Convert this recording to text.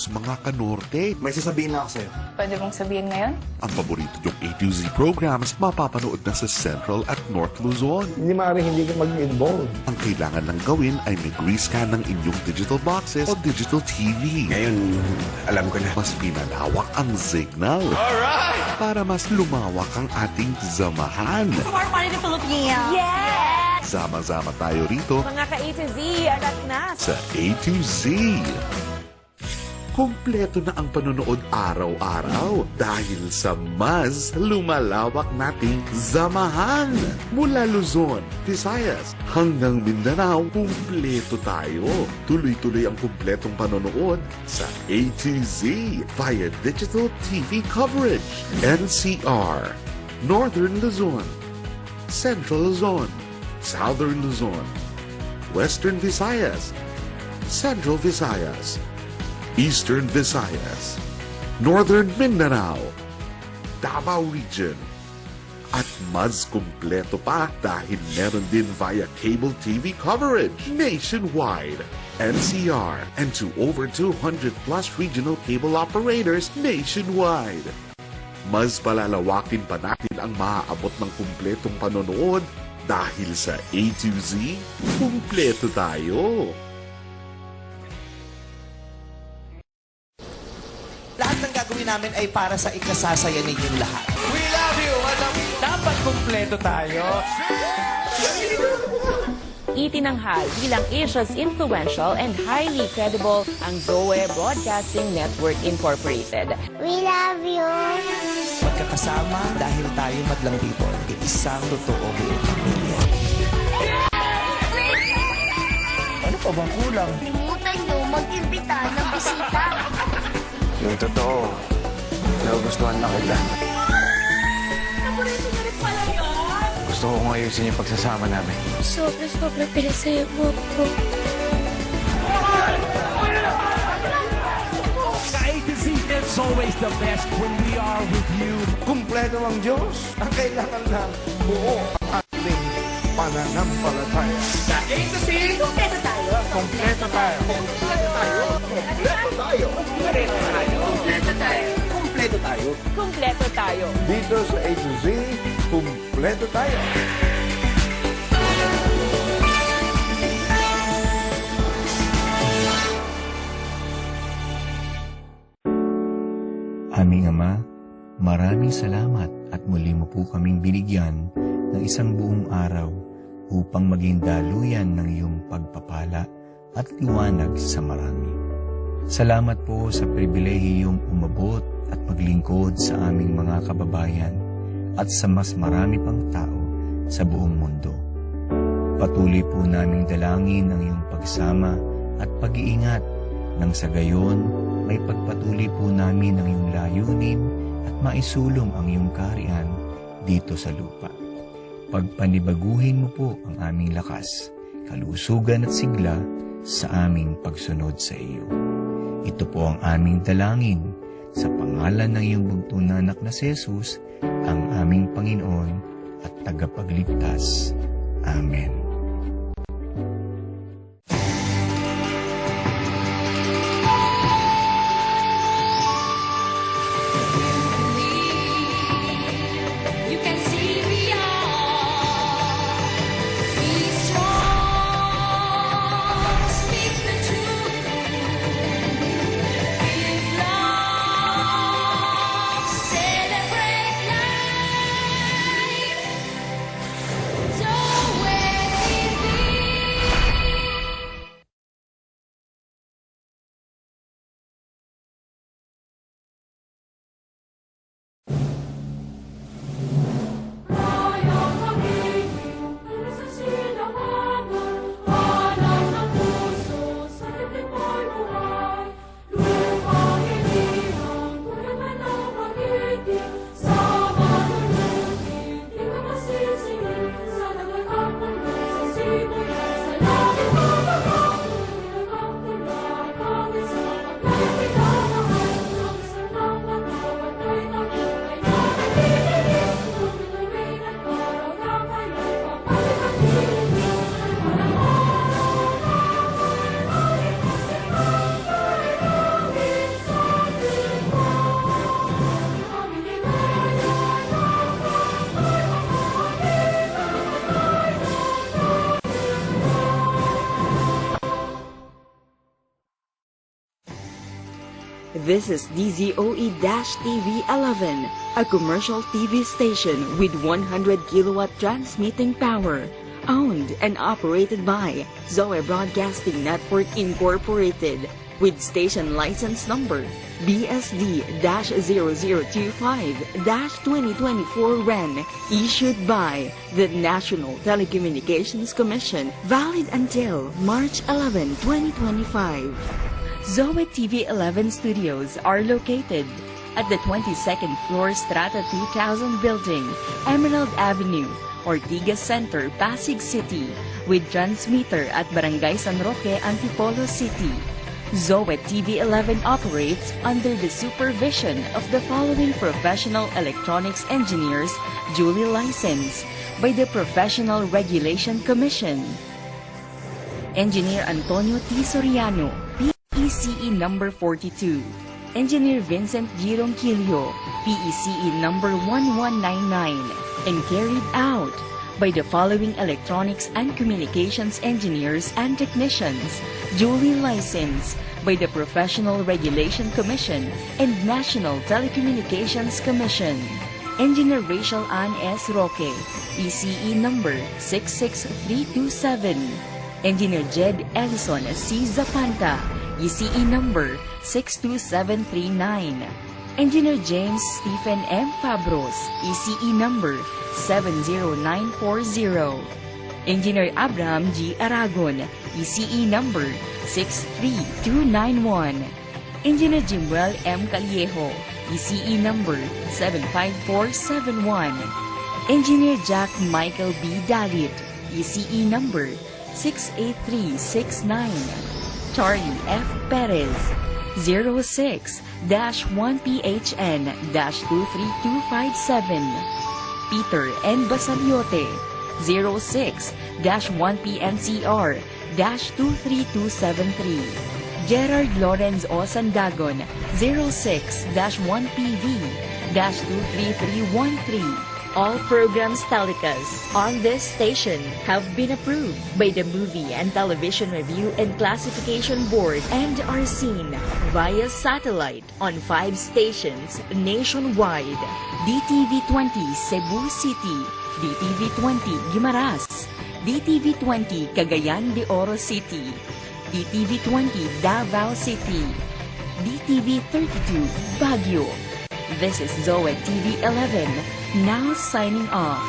Mga kanorte. May sasabihin na ako sa'yo. Pwede mong sabihin ngayon? Ang paborito yung A to Z programs mapapanood na sa Central at North Luzon. Hindi maaaring hindi ka mag-involve. Ang kailangan lang gawin ay may scan ng inyong digital boxes o digital TV. Ngayon, alam ko na. Mas pinalawak ang signal. Alright! Para mas lumawak ang ating samahan. More fun in the Philippines! Yes! Sama-sama tayo rito Mga ka-A to Z, anak na! sa A to Z. Kompleto na ang panonood araw-araw dahil sa mas lumalawak nating samahan. Mula Luzon, Visayas hanggang Mindanao, kumpleto tayo. Tuloy-tuloy ang kumpletong panonood sa A to Z via digital TV coverage. NCR, Northern Luzon, Central Luzon, Southern Luzon, Western Visayas, Central Visayas, Eastern Visayas, Northern Mindanao, Davao Region, at mas kumpleto pa dahil meron din via cable TV coverage nationwide, NCR, and to over 200 plus regional cable operators nationwide. Mas palalawakin pa natin ang maaabot ng kumpletong panonood dahil sa A to Z, kumpleto tayo. Lahat ng gagawin namin ay para sa ikasasaya ninyong lahat. We love you! Dapat kumpleto tayo. Itinanghal bilang Asia's influential and highly credible ang Zoe Broadcasting Network Incorporated. We love you. Magkakasama dahil tayo madlang people. Isang totoo buong pamilya. Ano pa bang kulang? Limutan nyo mag-imbita ng bisita. Yung totoo, nagugustuhan na kita. Paborito na rin pala yun. Gusto ko kong ayusin yung pagsasama namin. Sobra pinasaya mo ko. A to Z is always the best when we are with you. Kumpleto ang Diyos. Ang kailangan lang buo ang ating pananampalataya. Sa A to Z, Kompleto tayo! Kompleto tayo. Kompleto tayo. Kompleto tayo. Kompleto tayo! Kumpleto tayo. Kompleto tayo! Dito sa A to Z, kumpleto tayo. Aming Ama, maraming salamat at muli mo po kaming binigyan ng isang buong araw upang maging daluyan ng iyong pagpapala at liwanag sa marami. Salamat po sa pribilehiyong umabot at maglingkod sa aming mga kababayan at sa mas marami pang tao sa buong mundo. Patuloy po naming dalangin ang iyong pagsama at pag-iingat nang sa gayon may pagpatuloy po namin ang iyong layunin at maisulong ang iyong kaharian dito sa lupa. Pagpanibaguhin mo po ang aming lakas, kalusugan at sigla sa aming pagsunod sa iyo. Ito po ang aming dalangin sa pangalan ng iyong bugtong na anak na si Jesus, ang aming Panginoon at tagapagligtas. Amen. You can see beyond. Be strong. Speak the truth. Give love. Celebrate life. Zoe This is DZOE-TV 11, a commercial TV station with 100 kilowatt transmitting power, owned and operated by Zoe Broadcasting Network Incorporated, with station license number BSD-0025-2024 REN, issued by the National Telecommunications Commission, valid until March 11, 2025. Zoe TV 11 studios are located at the 22nd floor Strata 2000 building, Emerald Avenue, Ortigas Center, Pasig City, with transmitter at Barangay San Roque, Antipolo City. Zoe TV 11 operates under the supervision of the following professional electronics engineers duly licensed by the Professional Regulation Commission. Engineer Antonio T. Soriano, PECE number 42. Engineer Vincent G. Ronquillo, PECE number 1199, and carried out by the following electronics and communications engineers and technicians duly licensed by the Professional Regulation Commission and National Telecommunications Commission. Engineer Rachel Ann S. Roque, PCE number 66327. Engineer Jed Ellison C. Zapanta, ECE number 62739. Engineer James Stephen M. Fabros, ECE number 70940. Engineer Abraham G. Aragon, ECE number 63291. Engineer Jimuel M. Callejo, ECE number 75471. Engineer Jack Michael B. Dalit, ECE number 68369. Charlie F. Perez, 06-1PHN-23257. Peter N. Basaliote, 06-1PNCR-23273. Gerard Lawrence O. Sandagon, 06-1PV-23313. All programs telecast on this station have been approved by the Movie and Television Review and Classification Board and are seen via satellite on 5 stations nationwide: DTV20 Cebu City, DTV20 Guimaras, DTV20 Cagayan de Oro City, DTV20 Davao City, DTV32 Baguio. This is Zoe TV 11, now signing off.